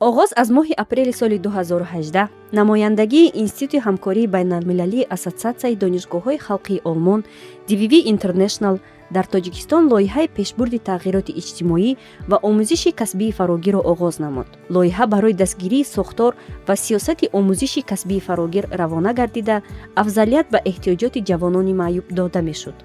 оғоз аз моҳи апрели соли 2018 намояндагии Институти ҳамкории байналмилалии Ассотсиатсияи донишгоҳҳои халқии Олмон DVV International дар Тоҷикистон лоиҳаи пешбурди тағйироти иҷтимоӣ ва омӯзиши касбии фарогирро оғоз намуд. Лоиҳа барои дастгирии сохтор ва сиёсати омӯзиши касбии фарогир равона гардида, афзалият ба эҳтиёҷоти ҷавонони маъюб дода мешуд.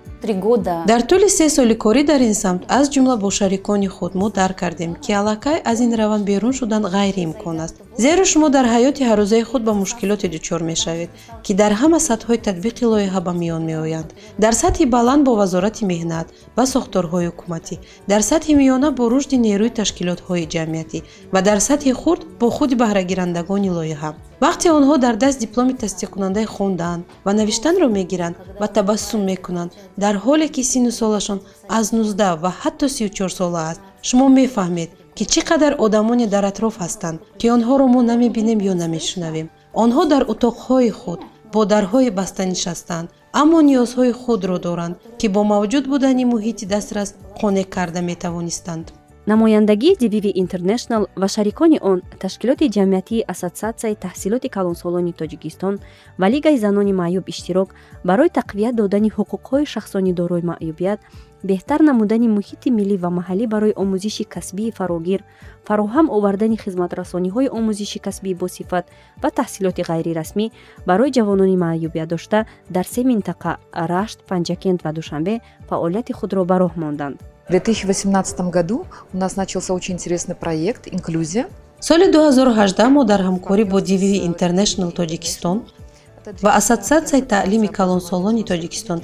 дар тӯли 3 соли корӣ дар ин самт аз ҷумла бо шарикони худ мо дарк кардем ки аллакай аз ин раванд берун шудан ғайриимкон аст, зеро шумо дар ҳаёти ҳаррӯзаи худ ба мушкилоте дучор мешавед ки дар ҳама сатҳҳои татбиқи лоиҳа ба миён меоянд. дар сатҳи баланд бо вазорати меҳнат ва сохторҳои ҳукуматӣ, дар сатҳи миёна бо рушди нерӯи ташкилотҳои ҷамъиятӣ ва дар сатҳи хурд бо худи баҳрагирандагони лоиҳа. вақте онҳо дар даст дипломи тасдиқкунандаи хондан ва навиштанро мегиранд ва табассум мекунанд дар ҳоле ки сину солашон аз 19 ва ҳатто 34 сола аст, шумо мефаҳмед ки чӣ қадар одамоне дар атроф ҳастанд ки онҳоро мо намебинем ё намешунавем. онҳо дар утоқҳои худ бо дарҳои баста нишастанд, аммо ниёзҳои худро доранд ки бо мавҷуд будани муҳити дастрас қонеъ карда метавонистанд. намояндагии DVV International ва шарикони он, ташкилоти ҷамъиятии Ассотсиатсияи таҳсилоти калонсолони Тоҷикистон ва Лигаи занони маъюб иштирок барои тақвият додани ҳуқуқҳои шахсони дорои маъюбият, беҳтар намудани муҳити миллӣ ва маҳаллӣ барои омӯзиши касбии фарогир, фароҳам овардани хизматрасониҳои омӯзиши касбии босифат ва таҳсилоти ғайрирасмӣ барои ҷавонони маъюбиятдошта дар 3 минтақа Рашт, Панҷакент ва Душанбе фаъолияти худро ба роҳ монданд. В 2018 году у нас начался очень интересный проект «Инклюзия». соли 2018 мо дар ҳамкорӣ бо DVV International Тоҷикистон ва Ассотсиатсияи таълими калонсолони Тоҷикистон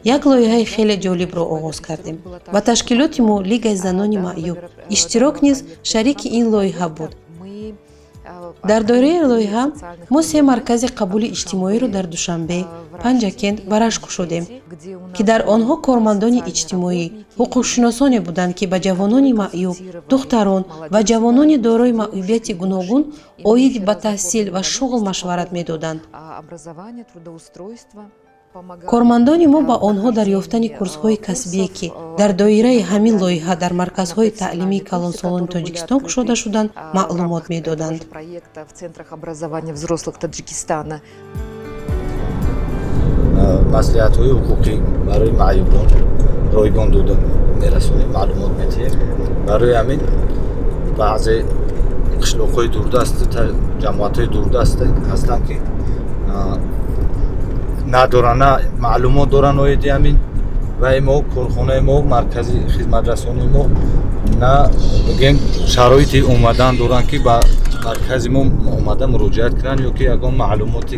як лоиҳаи хеле ҷолибро оғоз кардем ва ташкилоти мо Лигаи занони маъюб иштирок низ шарики ин лоиҳа буд. дар доираи лоиҳа мо 3 маркази қабули иҷтимоиро дар Душанбе, Панҷакент ва Рашт кушодем ки дар онҳо кормандони иҷтимоӣ, ҳуқуқшиносоне буданд ки ба ҷавонони маъюб, духтарон ва ҷавонони дорои маъюбияти гуногун оид ба таҳсил ва шуғл машварат медоданд. кормандони мо ба онҳо дар ёфтани курсҳои касбие ки дар доираи ҳамин лоиҳа дар марказҳои таълимии калонсолони Тоҷикистон кушода шуданд маълумот медоданд. маслиҳатҳои ҳуқуқӣ барои маъюбон ройгон дода мерасонем, маълумот медиҳем. барои ҳамин баъзе қишлоқҳои дурдаст, ҷамоатҳои дурдаст ҳастанд ки надоранд, на маълумот доранд оиди ҳамин ва мо корхонаи мо, маркази хизматрасонии мо на мегӯем шароити омадан доранд ки ба маркази мо омада муроҷиат кунанд ё ки ягон маълумоти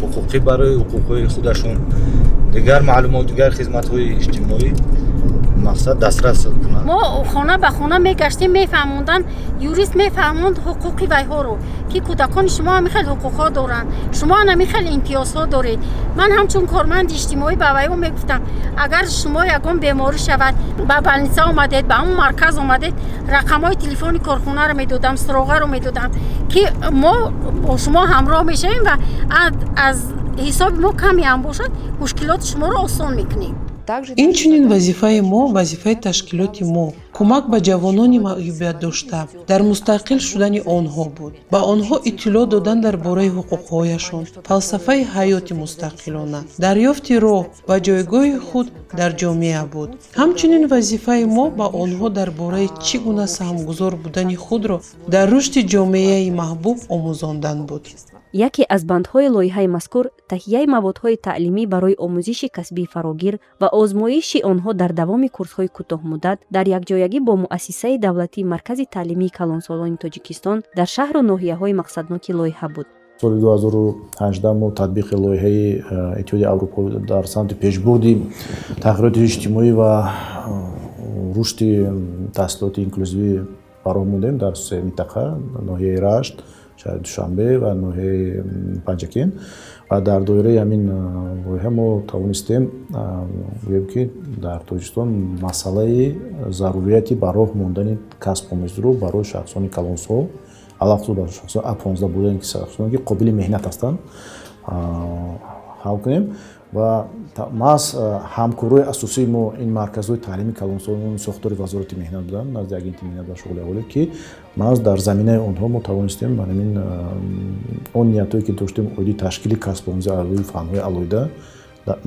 ҳуқуқӣ барои ҳуқуқҳои худашон, дигар маълумот, дигар хизматҳои иҷтимоӣ мақсад дастрас кунанд. мо хона ба хона мегаштем, мефаҳмонданд, юрист мефаҳмонд ҳуқуқи вайҳоро ки кӯдакони шумо ҳам хел ҳуқуқҳо доранд, шумо ҳам хел имтиёзҳо доред. ман ҳамчун корманди иҷтимоӣ ба вайҳо мегуфтам, агар шумо ягон беморӣ шавад, ба балница омадед, ба ҳамон марказ омадед, рақамҳои телефони корхонаро медодам, суроғаро медодам ки мо бо шумо ҳамроҳ мешавем ва аз ҳисоби мо каме ҳам бошад мушкилоти шуморо осон мекунем. инчунин вазифаи мо, вазифаи ташкилоти мо кӯмак ба ҷавонони маъюбиятдошта дар мустақил шудани онҳо буд, ба онҳо иттилоъ додан дар бораи ҳуқуқҳояшон, фалсафаи ҳаёти мустақилона, дарёфти роҳ ва ҷойгоҳи худ дар ҷомеа буд. ҳамчунин вазифаи мо ба онҳо дар бораи чӣ гуна саҳмгузор будани худро дар рушди ҷомеаи маҳбуб омӯзондан буд. яке аз бандҳои лоиҳаи мазкур таҳияи маводҳои таълимӣ барои омӯзиши касбии фарогир ва озмоиши онҳо дар давоми курсҳои кӯтоҳмуддат дар якҷоягӣ бо муассисаи давлатии Маркази таълимии калонсолони Тоҷикистон дар шаҳру ноҳияҳои мақсадноки лоиҳа буд. соли 2018 мо татбиқи лоиҳаи Иттиҳодияи Аврупо дар самти пешбурди тағйироти иҷтимоӣ ва рушди таҳсилоти инклюзивӣ ба роҳ мондем дар 3 минтақа ноҳияи Рашт, шаҳри Душанбе ва ноҳияи Панҷакент ва дар доираи ҳамин лоиҳа мо тавонистем гӯем ки дар Тоҷикистон масъалаи зарурияти ба роҳ мондани касбомӯзиро барои шахсони калонсол, алахсус барои шахсони А15 будани шахсоне ки қобили меҳнат ҳастанд ҳал кунем ва маҳз ҳамкории асосии мо ин марказҳои таълими калонсолони сохтори вазорати меҳнат буданд назди агенти меҳнат ва шуғли аҳолӣ ки маҳз дар заминаи онҳо мо тавонистем ба ҳамин он ниятое ки доштем оиди ташкили касбомӯзии алои фанҳои алоҳида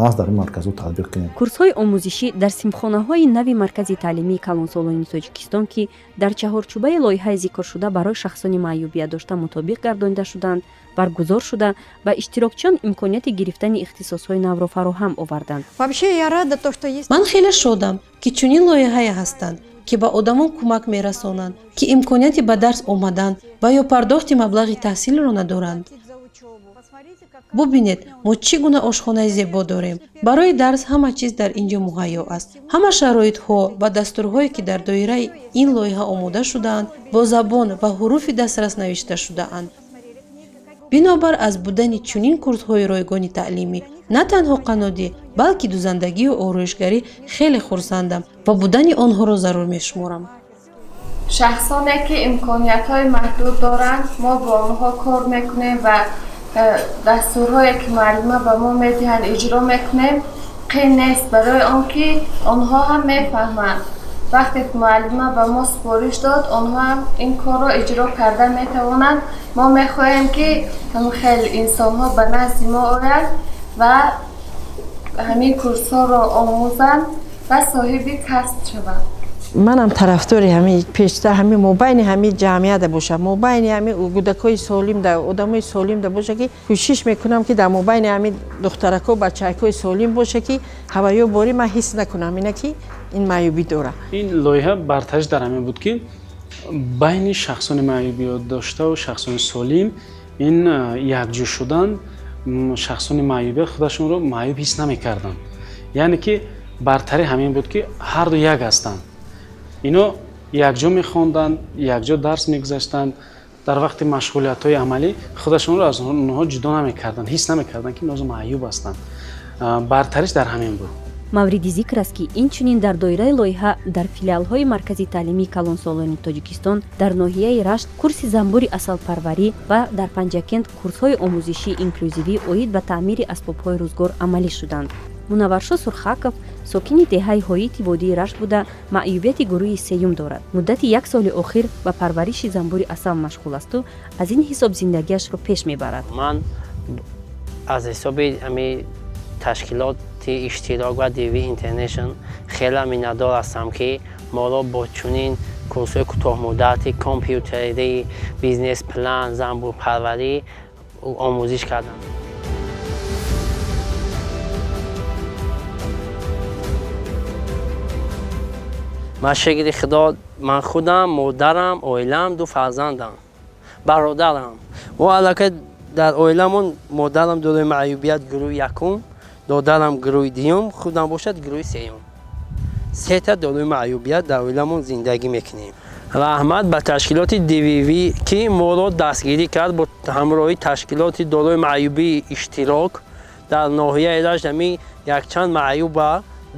маҳз дар ин марказҳо татбиқ кунем. курсҳои омӯзишӣ дар симхонаҳои нави маркази таълимии калонсолони тоҷикистон ки дар чаҳорчӯбаи лоиҳаи зикршуда барои шахсони маъюбия дошта мутобиқ гардонида шуданд баргузор шуда ба иштирокчиён имконияти гирифтани ихтисосҳои навро фароҳам оварданд. ман хеле шодам ки чунин лоиҳае ҳастанд ки ба одамон кӯмак мерасонанд ки имконияти ба дарс омадан ва ё пардохти маблағи таҳсилро надоранд. бубинед мо чӣ гуна ошхонаи зебо дорем. барои дарс ҳама чиз дар инҷо муҳайё аст. ҳама шароитҳо ва дастурҳое ки дар доираи ин лоиҳа омода шудаанд бо забон ва ҳуруфи дастрас навишта шудаанд. бинобар аз будани чунин курсҳои ройгони таълимӣ на танҳо қанодӣ балки дузандагию ороишгарӣ хеле хурсандам ва будани онҳоро зарур мешуморам. шахсоне ки имкониятҳои маҳдуд доранд мо бо онҳо кор мекунем ва дастурҳое ки муаллима ба мо медиҳанд иҷро мекунем. қин нест барои он ки онҳо ҳам мефаҳманд. вақте ки муаллима ба мо супориш дод онҳо ҳам ин корро иҷро карда метавонанд. мо мехоҳем ки хеле инсонҳо ба назди мо оянд ва ҳамин курсҳоро омӯзанд ва соҳиби касб шаванд. манам тарафдори ҳамин пештар ҳамин мобайни ҳамин ҷамъията боша мобайни ҳамин кӯдакои солим дар одамои солим да боша ки кӯшиш мекунам ки дар мобайни ҳамин духтарако бачаакои солим боша ки ҳаваё бори ман ҳис накунам ина ки ин маъюбӣ дора. ин лоиҳа бартариш дар ҳамин буд ки байни шахсони маъюбиё доштаву шахсони солим ин якҷо шудан шахсони маъюбият худашонро маъюб ҳис намекарданд. яъне ки бартари ҳамин буд ки ҳарду як ҳастанд. ино якҷо мехонданд, якҷо дарс мегузаштанд, дар вақти машғулиятҳои амалӣ худашонро аз онҳо ҷудо намекарданд, ҳис намекарданд ки инҳо маъюб ҳастанд. бартариш дар ҳамин буд. мавриди зикр аст ки инчунин дар доираи лоиҳа дар филиалҳои маркази таълимии калонсолони тоҷикистон дар ноҳияи рашт курси занбури асалпарварӣ ва дар панҷакент курсҳои омӯзишии инклюзивӣ оид ба таъмири асбобҳои рӯзгор амалӣ шуданд. мунавваршо сурхаков сокини деҳаи ҳоити водии рашт буда маъюбияти гурӯҳи сеюм дорад. муддати як соли охир ба парвариши занбури асал машғул асту аз ин ҳисоб зиндагиашро пеш мебарад. ман аз ҳисоби ташкилоти иштирок ва DV International хеле миннатдор ҳастам ки моро бо чунин курсҳои кӯтоҳмуддати компютерӣ, бизнес план, занбурпарварӣ омӯзиш карданд. ман шагирди худо, ман худам, модарам, оилам, ду фарзандам, бародарам. ва аллакай дар оиламон модарам дорои маъюбият гурӯҳи якум, додарам гурӯҳи дуюм, худам бошад гурӯҳи сеюм. сета дорои маъюбият дар оиламон зиндагӣ мекунем. раҳмат ба ташкилоти DVV ки моро дастгирӣ кард бо ҳамроҳи ташкилоти дорои маъюбии иштирок дар ноҳияи рашт ҳамин якчанд маъюба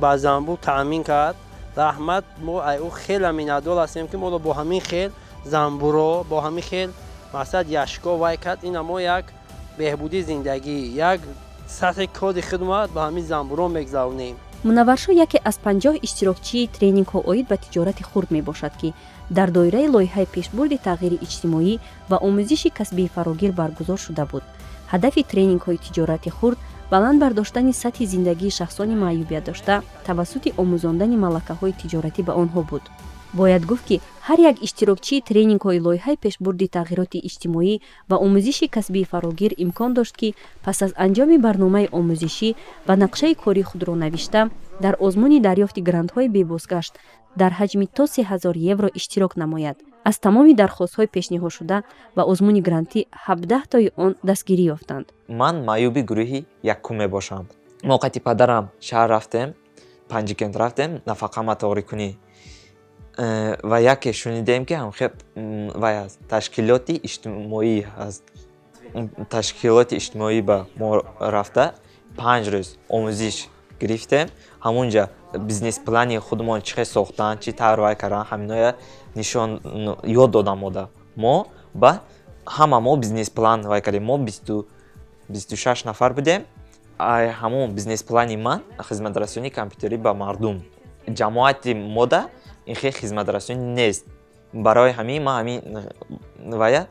ба занбур таъмин кард. раҳмат, мо айо хеле миннатдор ҳастем ки моро бо ҳамин хел занбурро бо ҳамин хел мақсад яшко вай кард. ин мо як беҳбудии зиндагӣ, як сатҳи кори хидмат ба ҳамин занбурро мегузаронем. мунавваршо яке аз 50 иштирокчии тренингҳо оид ба тиҷорати хурд мебошад ки дар доираи лоиҳаи пешбурди тағйири иҷтимоӣ ва омӯзиши касбии фарогир баргузор шуда буд. ҳадафи тренингҳои тиҷорати хурд баланд бардоштани сатҳи зиндагии шахсони маъюбиятдошта тавассути омӯзондани малакаҳои тиҷоратӣ ба онҳо буд. бояд гуфт ки ҳар як иштирокчии тренингҳои лоиҳаи пешбурди тағйироти иҷтимоӣ ва омӯзиши касбии фарогир имкон дошт ки пас аз анҷоми барномаи омӯзишӣ ва нақшаи кори худро навишта дар озмуни дарёфти грантҳои бебозгашт дар ҳаҷми то 3000 евро иштирок намояд. аз тамоми дархостҳои пешниҳодшуда ба озмуни грантӣ 17 он дастгирӣ ёфтанд. ман маъюби гурӯҳи якум мебошам. моқати падарам шаҳр рафтем, панҷикент рафтем, нафақама торӣ кунӣ ва яке шунидем ки ҳамхеб вай аст ташкилоти иҷтимоӣ аст. ташкилоти иҷтимоӣ ба мо рафта 5 рӯз омӯзиш гирифтем. ҳамунҷа бизнес плани худмон чӣ хел сохтан, чӣ тавр вай кардан, ҳаминоя нишон ёд додам мода. мо ба ҳама мо бизнес план вай кардем. мо 26 нафар будем. ҳамон бизнес плани ман хизматрасонии компютерӣ ба мардум. Ҷамоати мода ин хел хизматрасонӣ нест. Барои ҳамин ман ҳамин вая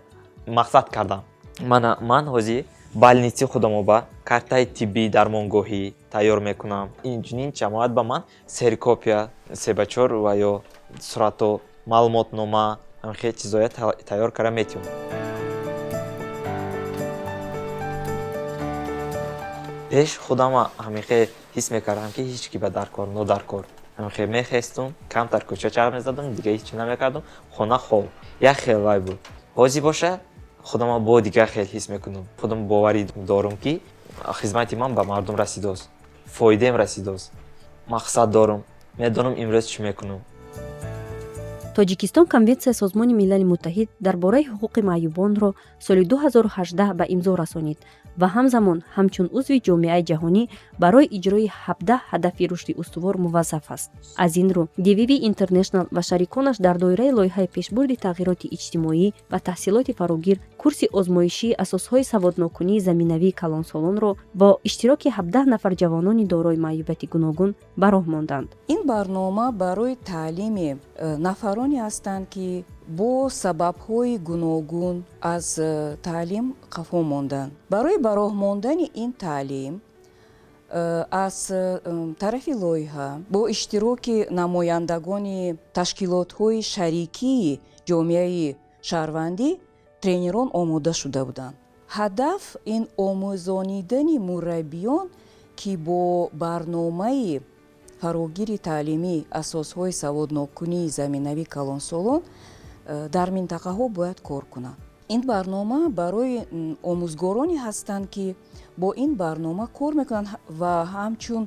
мақсад кардам. Ман ҳозир больниси худамро ба картаи тиббии дармонгоҳӣ тайёр мекунам. Инчунин ҷамоат ба ман серикопия, себачор ва ё сурато, маълумотнома ҳамин хел чизоя тайёр карда метавонам. пеш худам ҳамин хел ҳис мекардам, ки ҳеч ки ба даркор нодаркор. ҳамин хел мехестум, камтар кӯча чарх мезадам, дига ҳеч намекардам, хона хоб. Як хел вай буд. Ҳозир боша худам бо дигар хел ҳис мекунам. Худам боварӣ дорам, ки хизмати ман ба мардум расидааст, фоидаем расидааст. Мақсад дорам, медонам имрӯз чӣ мекунам. тоҷикистон конвенсияи созмони милали муттаҳид дар бораи ҳуқуқи маъюбонро соли 2018 ба имзо расонид ва ҳамзамон ҳамчун узви ҷомеаи ҷаҳонӣ барои иҷрои 17 ҳадафи рушди устувор муваззаф аст. Аз ин рӯ DVV International ва шариконаш дар доираи лоиҳаи пешбурди тағйироти иҷтимоӣ ва таҳсилоти фарогир курси озмоишии асосҳои саводнокунии заминавии калонсолонро бо иштироки 17 нафар ҷавонони дорои маъюбияти гуногун ба роҳ монданд. ин барнома барои таълими нафароне ҳастанд, ки бо сабабҳои гуногун аз таълим қафо монданд. Барои ба роҳ мондани ин таълим аз тарафи лоиҳа бо иштироки намояндагони ташкилотҳои шарикии ҷомеаи шаҳрвандӣ тренерон омода шуда буданд. ҳадаф ин омӯзонидани мураббиён, ки бо барномаи фарогири таълимӣ асосҳои саводнокунии заминавии калонсолон дар минтақаҳо бояд кор кунанд. ин барнома барои омӯзгороне ҳастанд, ки бо ин барнома кор мекунанд ва ҳамчун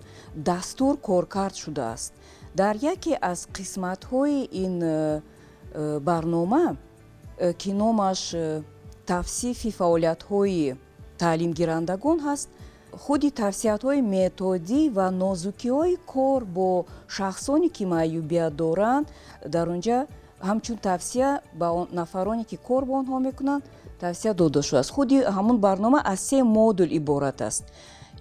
дастур коркард шудааст. дар яке аз қисматҳои ин барнома, ки номаш тавсифи фаъолиятҳои таълимгирандагон ҳаст, худи тавсиятҳои методӣ ва нозукиҳои кор бо шахсоне ки маъюбият доранд дар он ҷа ҳамчун тавсия ба нафароне ки кор бо онҳо мекунанд тавсия дода шудааст. худи ҳамун барнома аз 3 модул иборат аст.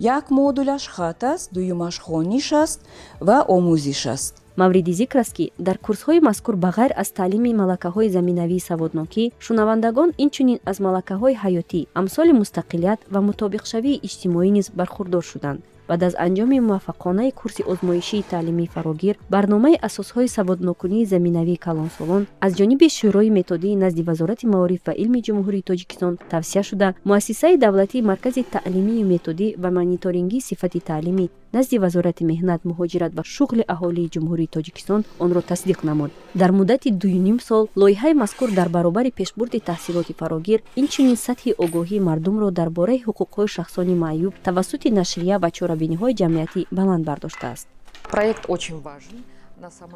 як модулаш хат аст, дуюмаш хониш аст ва омӯзиш аст. мавриди зикр аст, ки дар курсҳои мазкур ба ғайр аз таълими малакаҳои заминавии саводнокӣ, шунавандагон инчунин аз малакаҳои ҳаётӣ, амсоли мустақилият ва мутобиқшавии иҷтимоӣ низ бархурдор шуданд. баъд аз анҷоми муваффақонаи курси озмоишии таълимии фарогир, барномаи асосҳои саводнокунии заминавии калонсолон аз ҷониби шӯрои методии назди Вазорати маориф ва илми ҷумҳурии Тоҷикистон тавсия шуда, муассисаи давлатии Маркази таълимию методӣ ва мониторингии сифати таълимӣ назди Вазорати меҳнат, муҳоҷират ва шуғли аҳолии ҷумҳурии Тоҷикистон онро тасдиқ намуд. дар муддати 2.5 сол лоиҳаи мазкур дар баробари пешбурди таҳсилоти фарогир, инчунин сатҳи огоҳии мардумро дар бораи ҳуқуқҳои шахсони маъюб тавассути нашрия ва чорабиниҳои ҷамъиятӣ баланд бардоштааст. Проект очень важен.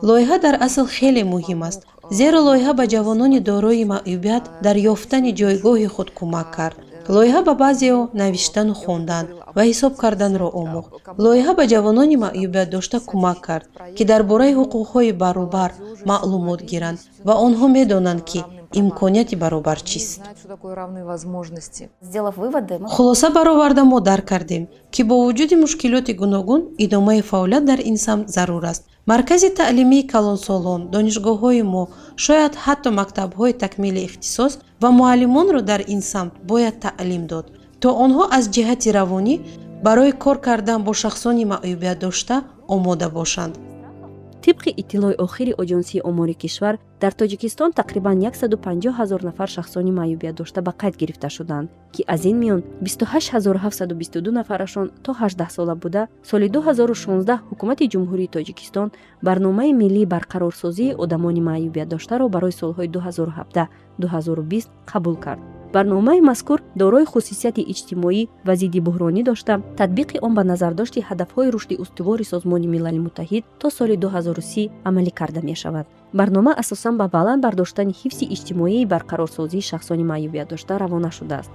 лоиҳа дар асл хеле муҳим аст, зеро лоиҳа ба ҷавонони дорои маъюбият дар ёфтани ҷойгоҳи худ кӯмак кард. лоиҳа ба баъзеҳо навиштану хондан ва ҳисоб карданро омӯхт. лоиҳа ба ҷавонони маъюбият дошта кӯмак кард, ки дар бораи ҳуқуқҳои баробар маълумот гиранд ва онҳо медонанд, ки имконияти баробар чист. хулоса бароварда мо дарк кардем, ки бо вуҷуди мушкилоти гуногун идомаи фаъолият дар ин самт зарур аст. маркази таълимии калонсолон, донишгоҳҳои мо, шояд ҳатто мактабҳои такмили ихтисос ва муаллимонро дар ин самт бояд таълим дод, то онҳо аз ҷиҳати равонӣ барои кор кардан бо шахсони маъюбият дошта омода бошанд. тибқи иттилои охири оҷонсии омори кишвар, дар Тоҷикистон тақрибан 150 000 нафар шахсони маъюбият дошта ба қайд гирифта шуданд, ки аз ин миён 28 722 нафарашон то 18 сола буда, соли 2016 ҳукумати ҷумҳурии Тоҷикистон барномаи миллии барқарорсозии одамони маъюбият доштаро барои солҳои 2017-2020 қабул кард. барномаи мазкур дорои хусусияти иҷтимоӣ ва зидди буҳронӣ дошта, татбиқи он ба назардошти ҳадафҳои рушди устувори Созмони Милали Муттаҳид то соли 2030 амалӣ карда мешавад. барнома асосан ба баланд бардоштани ҳифзи иҷтимоии барқарорсозии шахсони маъюбият дошта равона шудааст.